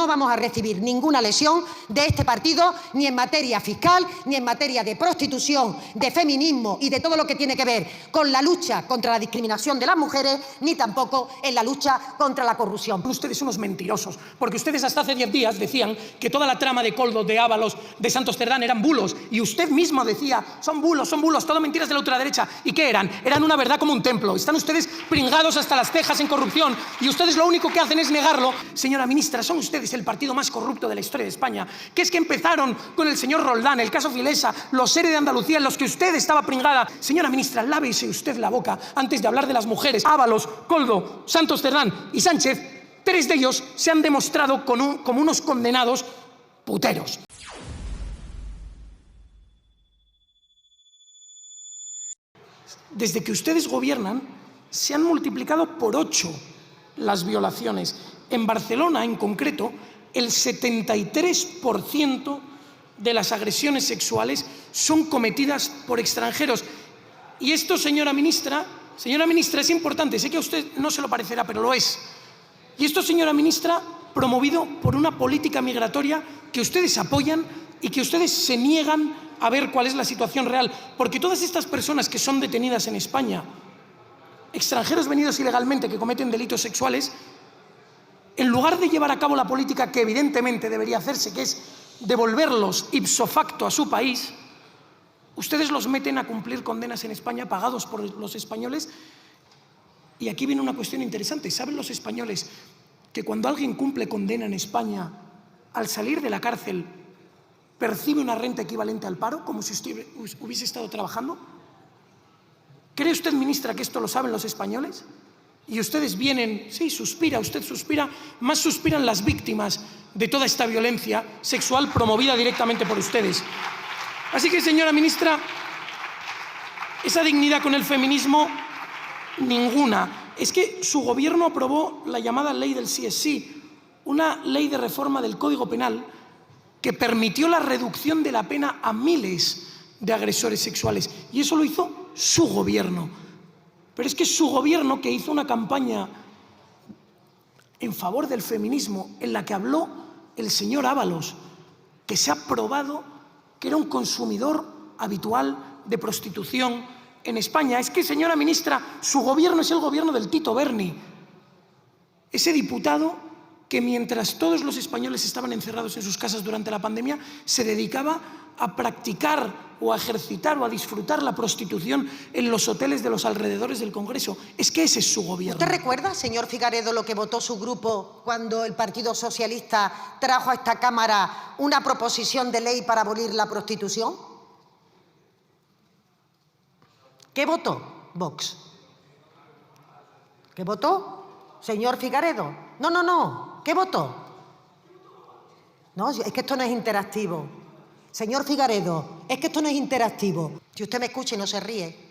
no vamos a recibir ninguna lesión de este partido, ni en materia fiscal, ni en materia de prostitución, de feminismo y de todo lo que tiene que ver con la lucha contra la discriminación de las mujeres, ni tampoco en la lucha contra la corrupción. Ustedes son unos mentirosos, porque ustedes hasta hace 10 días decían que toda la trama de Koldo, de Ábalos, de Santos Cerdán eran bulos, y usted mismo decía, son bulos, todo mentiras de la ultraderecha. ¿Y qué eran? Eran una verdad como un templo. Están ustedes pringados hasta las cejas en corrupción, y ustedes lo único que hacen es negarlo. Señora ministra, son ustedes el partido más corrupto de la historia de España, que es que empezaron con el señor Roldán, el caso Filesa, los ERE de Andalucía, en los que usted estaba pringada. Señora ministra, lávese usted la boca antes de hablar de las mujeres. Ábalos, Koldo, Santos Cerdán y Sánchez, 3 de ellos se han demostrado como unos condenados puteros. Desde que ustedes gobiernan, se han multiplicado por 8 las violaciones. En Barcelona, en concreto, el 73% de las agresiones sexuales son cometidas por extranjeros. Y esto, señora ministra, es importante. Sé que a usted no se lo parecerá, pero lo es. Y esto, señora ministra, promovido por una política migratoria que ustedes apoyan y que ustedes se niegan a ver cuál es la situación real. Porque todas estas personas que son detenidas en España, extranjeros venidos ilegalmente que cometen delitos sexuales, en lugar de llevar a cabo la política que evidentemente debería hacerse, que es devolverlos ipso facto a su país, ustedes los meten a cumplir condenas en España pagados por los españoles. Y aquí viene una cuestión interesante. ¿Saben los españoles que cuando alguien cumple condena en España, al salir de la cárcel, percibe una renta equivalente al paro, como si usted hubiese estado trabajando? ¿Cree usted, ministra, que esto lo saben los españoles? Y ustedes vienen, sí, suspira, usted suspira, más suspiran las víctimas de toda esta violencia sexual promovida directamente por ustedes. Así que, señora ministra, esa dignidad con el feminismo, ninguna. Es que su gobierno aprobó la llamada ley del sí es sí, una ley de reforma del Código Penal que permitió la reducción de la pena a miles de agresores sexuales. Y eso lo hizo su gobierno. Pero es que su gobierno, que hizo una campaña en favor del feminismo, en la que habló el señor Ábalos, que se ha probado que era un consumidor habitual de prostitución en España. Es que, señora ministra, su gobierno es el gobierno del Tito Berni, ese diputado que mientras todos los españoles estaban encerrados en sus casas durante la pandemia, se dedicaba a practicar o a ejercitar o a disfrutar la prostitución en los hoteles de los alrededores del Congreso. Es que ese es su gobierno. ¿Usted recuerda, señor Figaredo, lo que votó su grupo cuando el Partido Socialista trajo a esta Cámara una proposición de ley para abolir la prostitución? ¿Qué votó Vox? ¿Qué votó, señor Figaredo? No. ¿Qué votó? No, es que esto no es interactivo. Señor Figaredo, es que esto no es interactivo. Si usted me escucha y no se ríe.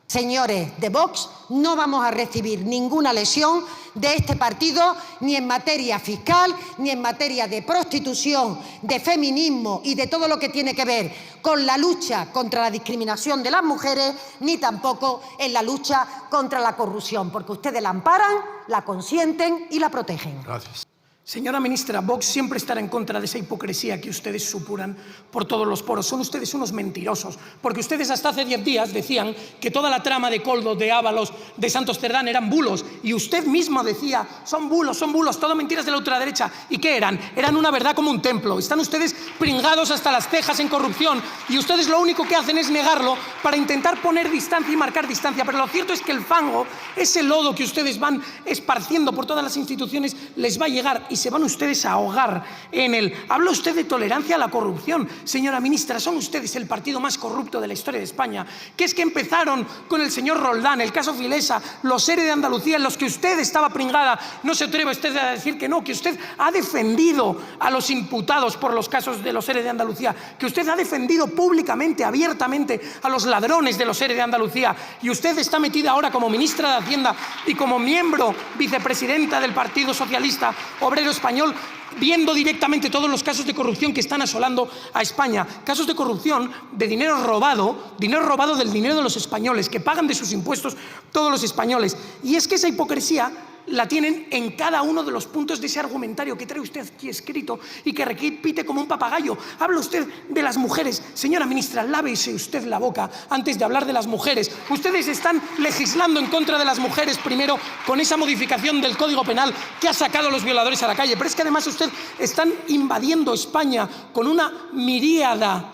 Señores de Vox, no vamos a recibir ninguna lesión de este partido, ni en materia fiscal, ni en materia de prostitución, de feminismo y de todo lo que tiene que ver con la lucha contra la discriminación de las mujeres, ni tampoco en la lucha contra la corrupción, porque ustedes la amparan, la consienten y la protegen. Gracias. Señora ministra, Vox siempre estará en contra de esa hipocresía que ustedes supuran por todos los poros. Son ustedes unos mentirosos, porque ustedes hasta hace 10 días decían que toda la trama de Koldo, de Ábalos, de Santos Cerdán eran bulos, y usted mismo decía, son bulos, todo mentiras de la ultraderecha. ¿Y qué eran? Eran una verdad como un templo. Están ustedes pringados hasta las cejas en corrupción, y ustedes lo único que hacen es negarlo para intentar poner distancia y marcar distancia. Pero lo cierto es que el fango, ese lodo que ustedes van esparciendo por todas las instituciones, les va a llegar y se van ustedes a ahogar en él. Habla usted de tolerancia a la corrupción. Señora ministra, son ustedes el partido más corrupto de la historia de España, que es que empezaron con el señor Roldán, el caso Filesa, los ERE de Andalucía, en los que usted estaba pringada. No se atreve usted a decir que no, que usted ha defendido a los imputados por los casos de los ERE de Andalucía, que usted ha defendido públicamente, abiertamente, a los ladrones de los ERE de Andalucía, y usted está metida ahora como ministra de Hacienda y como miembro vicepresidenta del Partido Socialista Obrero Español, viendo directamente todos los casos de corrupción que están asolando a España. Casos de corrupción de dinero robado del dinero de los españoles, que pagan de sus impuestos todos los españoles. Y es que esa hipocresía la tienen en cada uno de los puntos de ese argumentario que trae usted aquí escrito y que repite como un papagayo. Habla usted de las mujeres. Señora ministra, lávese usted la boca antes de hablar de las mujeres. Ustedes están legislando en contra de las mujeres primero con esa modificación del Código Penal que ha sacado a los violadores a la calle. Pero es que además usted están invadiendo España con una miríada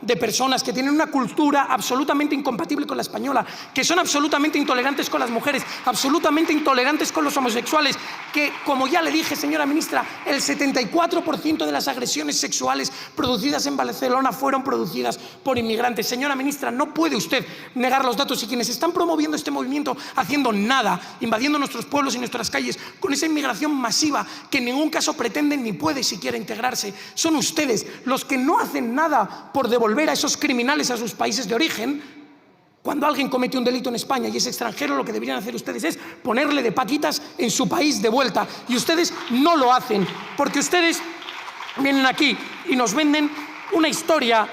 de personas que tienen una cultura absolutamente incompatible con la española, que son absolutamente intolerantes con las mujeres, absolutamente intolerantes con los homosexuales, que, como ya le dije, señora ministra, el 74% de las agresiones sexuales producidas en Barcelona fueron producidas por inmigrantes. Señora ministra, no puede usted negar los datos, y quienes están promoviendo este movimiento haciendo nada, invadiendo nuestros pueblos y nuestras calles con esa inmigración masiva que en ningún caso pretenden ni puede siquiera integrarse, son ustedes los que no hacen nada por devolver a esos criminales a sus países de origen. Cuando alguien comete un delito en España y es extranjero, lo que deberían hacer ustedes es ponerle de patitas en su país de vuelta. Y ustedes no lo hacen, porque ustedes vienen aquí y nos venden una historia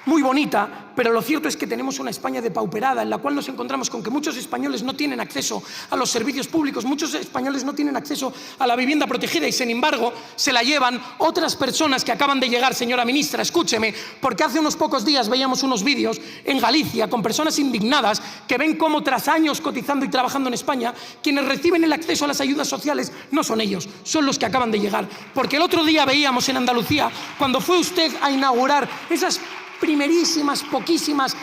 muy bonita, pero lo cierto es que tenemos una España depauperada, en la cual nos encontramos con que muchos españoles no tienen acceso a los servicios públicos, muchos españoles no tienen acceso a la vivienda protegida, y sin embargo se la llevan otras personas que acaban de llegar. Señora ministra, escúcheme, porque hace unos pocos días veíamos unos vídeos en Galicia con personas indignadas que ven cómo tras años cotizando y trabajando en España, quienes reciben el acceso a las ayudas sociales no son ellos, son los que acaban de llegar. Porque el otro día veíamos en Andalucía, cuando fue usted a inaugurar esas primerísimas, poquísimas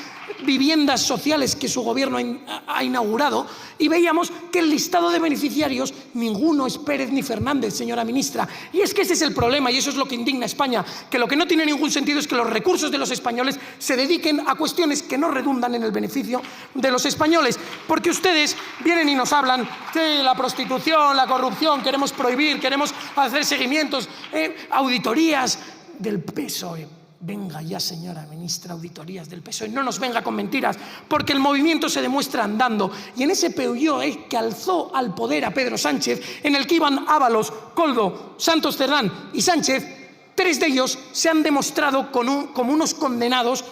viviendas sociales que su gobierno ha inaugurado, y veíamos que el listado de beneficiarios ninguno es Pérez ni Fernández, señora ministra. Y es que ese es el problema, y eso es lo que indigna a España, que lo que no tiene ningún sentido es que los recursos de los españoles se dediquen a cuestiones que no redundan en el beneficio de los españoles. Porque ustedes vienen y nos hablan de la prostitución, la corrupción, queremos prohibir, queremos hacer seguimientos, auditorías del PSOE. Venga ya, señora ministra, auditorías del PSOE, no nos venga con mentiras, porque el movimiento se demuestra andando. Y en ese PUIO que alzó al poder a Pedro Sánchez, en el que iban Ábalos, Koldo, Santos Cerdán y Sánchez, 3 de ellos se han demostrado como unos condenados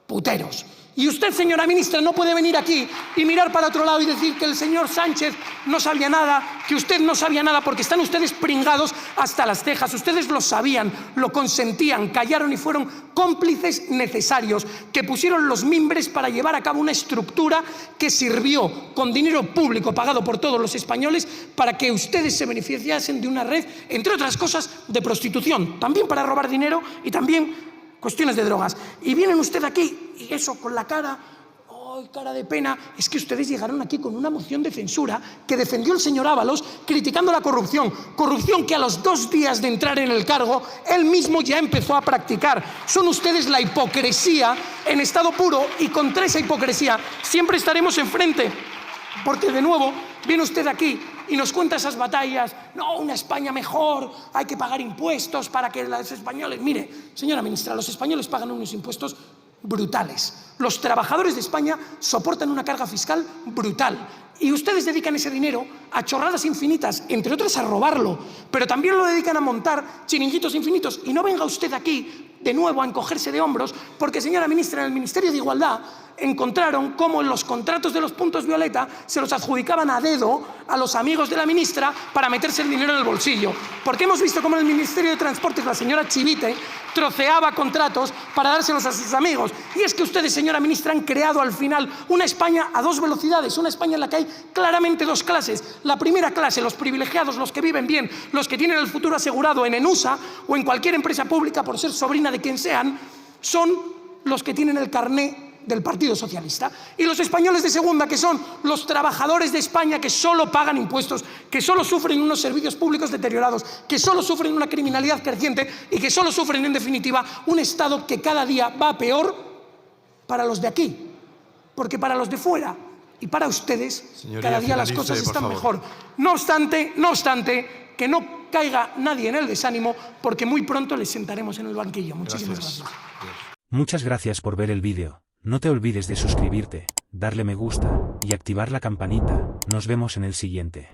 puteros. Y usted, señora ministra, no puede venir aquí y mirar para otro lado y decir que el señor Sánchez no sabía nada, que usted no sabía nada, porque están ustedes pringados hasta las cejas. Ustedes lo sabían, lo consentían, callaron y fueron cómplices necesarios, que pusieron los mimbres para llevar a cabo una estructura que sirvió con dinero público pagado por todos los españoles para que ustedes se beneficiasen de una red, entre otras cosas, de prostitución, también para robar dinero y también cuestiones de drogas. Y vienen ustedes aquí, y eso con la cara, ¡ay, cara de pena! Es que ustedes llegaron aquí con una moción de censura que defendió el señor Ábalos, criticando la corrupción. Corrupción que a los 2 días de entrar en el cargo, él mismo ya empezó a practicar. Son ustedes la hipocresía en estado puro, y contra esa hipocresía siempre estaremos enfrente. Porque de nuevo viene usted aquí y nos cuenta esas batallas. No, una España mejor, hay que pagar impuestos para que los españoles... Mire, señora ministra, los españoles pagan unos impuestos brutales. Los trabajadores de España soportan una carga fiscal brutal. Y ustedes dedican ese dinero a chorradas infinitas, entre otras a robarlo, pero también lo dedican a montar chiringuitos infinitos. Y no venga usted aquí de nuevo a encogerse de hombros, porque, señora ministra, en el Ministerio de Igualdad encontraron cómo en los contratos de los puntos violeta se los adjudicaban a dedo a los amigos de la ministra para meterse el dinero en el bolsillo. Porque hemos visto cómo en el Ministerio de Transportes la señora Chivite troceaba contratos para dárselos a sus amigos. Y es que ustedes, señora ministra, han creado al final una España a 2 velocidades, una España en la que hay claramente 2 clases. La primera clase, los privilegiados, los que viven bien, los que tienen el futuro asegurado en ENUSA o en cualquier empresa pública por ser sobrina de quien sean, son los que tienen el carné del Partido Socialista. Y los españoles de segunda, que son los trabajadores de España, que solo pagan impuestos, que solo sufren unos servicios públicos deteriorados, que solo sufren una criminalidad creciente y que solo sufren, en definitiva, un Estado que cada día va a peor para los de aquí. Porque para los de fuera y para ustedes, señoría, cada día las cosas están mejor. No obstante, que no caiga nadie en el desánimo, porque muy pronto les sentaremos en el banquillo. Muchísimas gracias. Muchas gracias por ver el vídeo. No te olvides de suscribirte, darle me gusta y activar la campanita. Nos vemos en el siguiente.